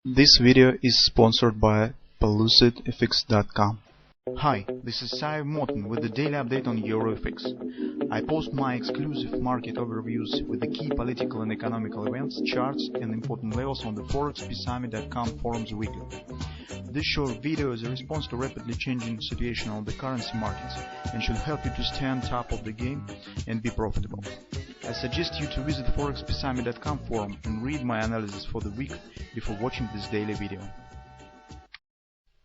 This video is sponsored by PelucidFX.com. Hi, this is Sive Morten with the daily update on EuroFX. I post my exclusive market overviews with the key political and economical events, charts and important levels on the ForexPeaceArmy.com forums weekly. This short video is a response to rapidly changing situation on the currency markets and should help you to stay on top of the game and be profitable. I suggest you to visit ForexPeaceArmy.com forum and read my analysis for the week before watching this daily video.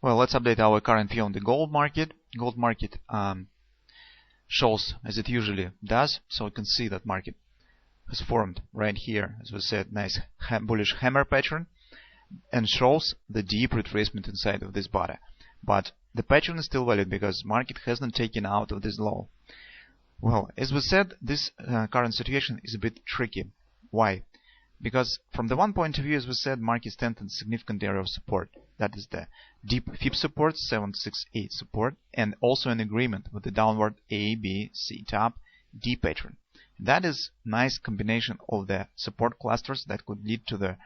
Well, let's update our current view on the gold market. Gold market shows as it usually does, so you can see that market has formed right here, as we said, nice bullish hammer pattern, and shows the deep retracement inside of this body. But the pattern is still valid because market hasn't taken out of this low. Well, as we said, this current situation is a bit tricky. Why? Because from the one point of view, as we said, market stands in a significant area of support. That is the deep FIB support, 768 support, and also an agreement with the downward A, B, C top D pattern. That is nice combination of the support clusters that could lead to the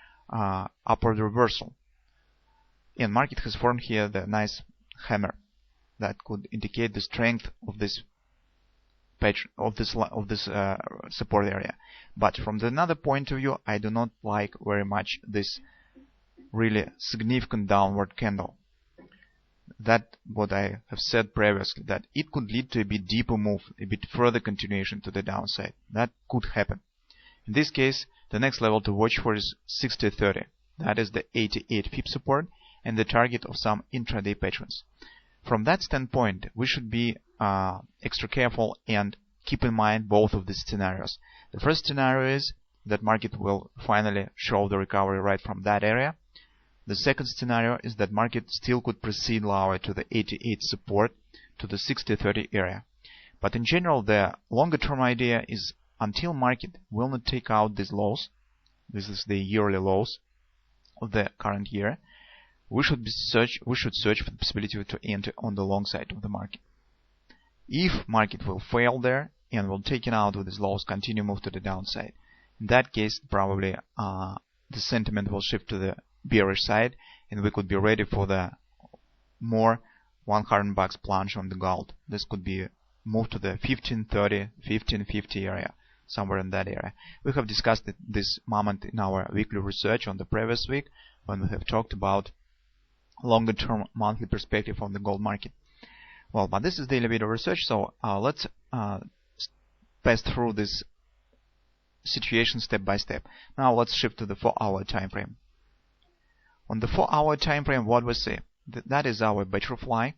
upward reversal. And market has formed here the nice hammer that could indicate the strength of this pattern of this support area. But from the another point of view, I do not like very much this really significant downward candle. That what I have said previously, that it could lead to a bit deeper move, a bit further continuation to the downside. That could happen. In this case, the next level to watch for is 6030. That is the 88 FIB support and the target of some intraday patterns. From that standpoint, we should be extra careful and keep in mind both of these scenarios. The first scenario is that market will finally show the recovery right from that area. The second scenario is that market still could proceed lower to the 88 support to the 6030 area. But in general, the longer term idea is until market will not take out these lows, this is the yearly lows of the current year, we should search for the possibility to enter on the long side of the market. If market will fail there and will take it out with these lows, continue move to the downside, in that case probably the sentiment will shift to the bearish side and we could be ready for the more $100 plunge on the gold. This could be move to the 1530, 1550 area, somewhere in that area. We have discussed this moment in our weekly research on the previous week when we have talked about longer term monthly perspective on the gold market. Well, but this is daily video research, so let's pass through this situation step by step. Now let's shift to the 4-hour time frame. On the 4-hour time frame, what we see, that is our butterfly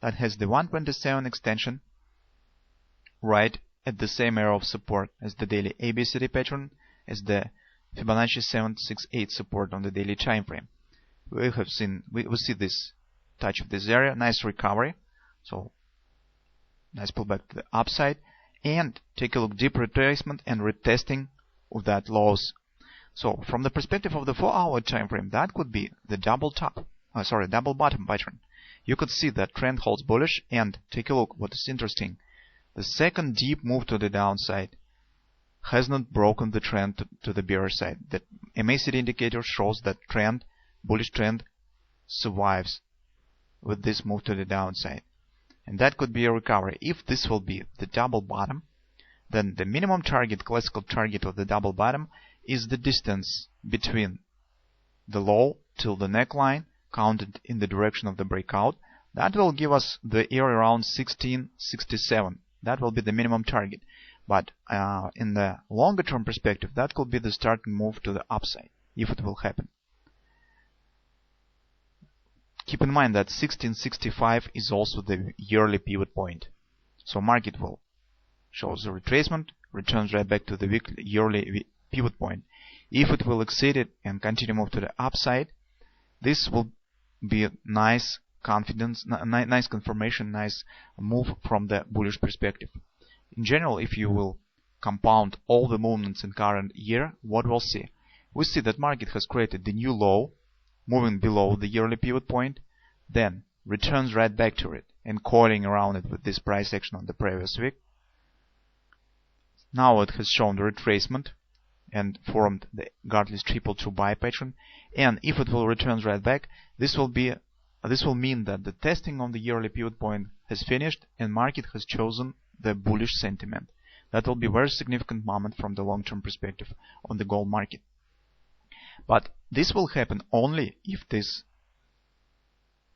that has the 127 extension right at the same area of support as the daily ABCD pattern, as the Fibonacci 768 support on the daily time frame. We see this touch of this area, nice recovery, so nice pullback to the upside, and take a look, deep retracement and retesting of that lows. So from the perspective of the 4-hour time frame, that could be the double bottom pattern. You could see that trend holds bullish, and take a look, what is interesting, the second deep move to the downside has not broken the trend to the bearish side. The MACD indicator shows that trend, bullish trend, survives with this move to the downside, and that could be a recovery. If this will be the double bottom, then the minimum target, classical target of the double bottom, is the distance between the low till the neckline counted in the direction of the breakout. That will give us the area around 1667. That will be the minimum target. But in the longer term perspective, that could be the starting move to the upside, if it will happen. Keep in mind that 1665 is also the yearly pivot point. So market will show the retracement, returns right back to the yearly pivot point. If it will exceed it and continue move to the upside, this will be nice confidence, nice confirmation, nice move from the bullish perspective. In general, if you will compound all the movements in current year, what we'll see? We see that market has created the new low, moving below the yearly pivot point, then returns right back to it and coiling around it with this price action on the previous week. Now it has shown the retracement and formed the Gartley's triple true buy pattern, and if it will return right back, this will mean that the testing on the yearly pivot point has finished and market has chosen the bullish sentiment. That will be a very significant moment from the long-term perspective on the gold market. But this will happen only if this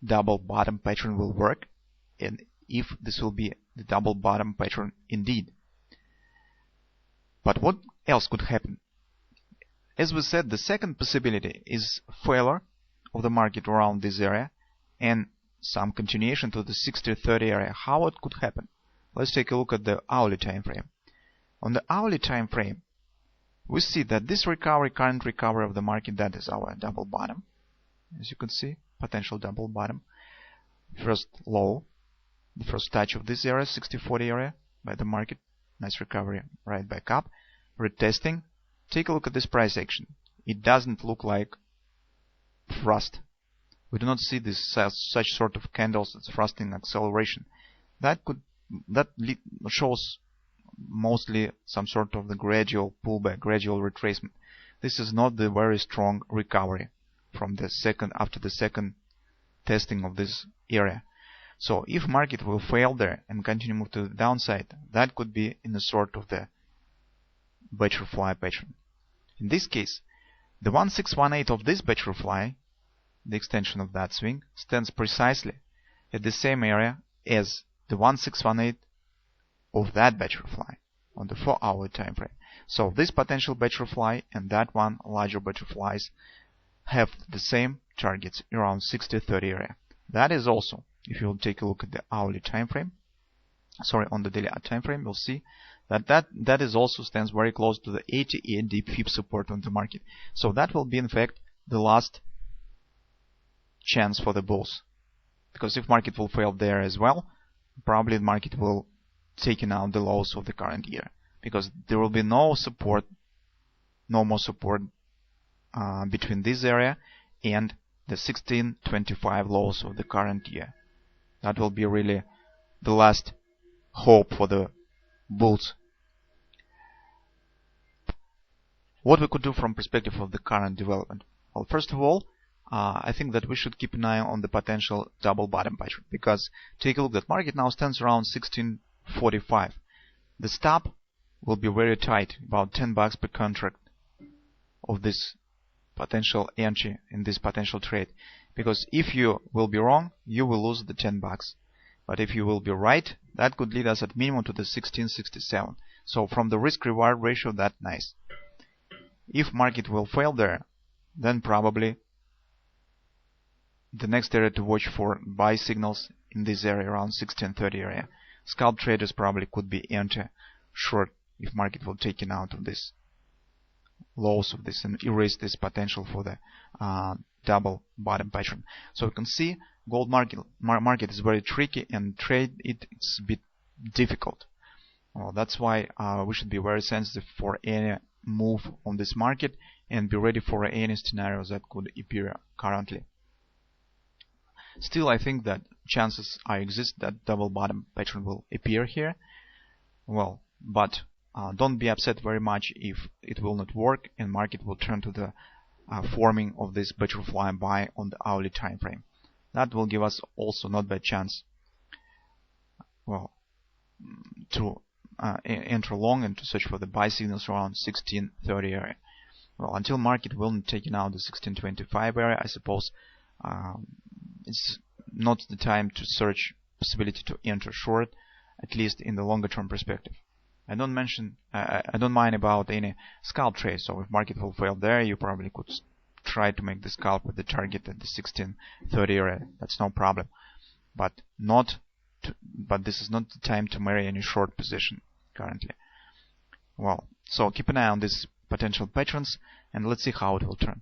double bottom pattern will work, and if this will be the double bottom pattern indeed. But what else could happen? As we said, the second possibility is failure of the market around this area and some continuation to the 60-30 area. How it could happen? Let's take a look at the hourly time frame. On the hourly time frame, we see that this current recovery of the market, that is our double bottom. As you can see, potential double bottom. First low, the first touch of this area, 60-40 area by the market. Nice recovery right back up. Retesting. Take a look at this price action. It doesn't look like thrust. We do not see this such sort of candles that's thrusting acceleration. That shows mostly some sort of the gradual pullback, gradual retracement. This is not the very strong recovery from the second after the second testing of this area. So if market will fail there and continue move to the downside, that could be in a sort of the butterfly pattern. In this case, the 1618 of this butterfly, the extension of that swing, stands precisely at the same area as the 1618 of that butterfly on the 4-hour time frame. So this potential butterfly and that one larger butterflies have the same targets around 60-30 area. That is also, if you will take a look at the hourly time frame, on the daily time frame, you'll see that is also stands very close to the 80 END fib support on the market. So that will be in fact the last chance for the bulls, because if market will fail there as well, probably the market will taken out the lows of the current year, because there will be no more support between this area and the 1625 lows of the current year. That will be really the last hope for the bulls. What we could do from perspective of the current development? Well, first of all, I think that we should keep an eye on the potential double bottom pattern, because take a look, that market now stands around 1645. The stop will be very tight, about $10 per contract of this potential entry in this potential trade, because if you will be wrong, you will lose the $10. But if you will be right, that could lead us at minimum to the 1667. So from the risk reward ratio, that's nice. If market will fail there, then probably the next area to watch for buy signals in this area around 1630 area. Scalp traders probably could be enter short if market will take it out of this lows of this and erase this potential for the double bottom pattern. So you can see gold market is very tricky, and trade it's a bit difficult. Well, that's why we should be very sensitive for any move on this market and be ready for any scenarios that could appear currently. Still, I think that chances exist that double bottom pattern will appear here. Well, but don't be upset very much if it will not work and market will turn to the forming of this butterfly buy on the hourly time frame. That will give us also not bad chance, well, to enter long and to search for the buy signals around 1630 area. Well, until market will not take out the 1625 area, I suppose it's not the time to search possibility to enter short, at least in the longer term perspective. I don't mind about any scalp trade. So if market will fail there, you probably could try to make the scalp with the target at the 1630 area. That's no problem. But this is not the time to marry any short position currently. Well, so keep an eye on these potential patterns and let's see how it will turn.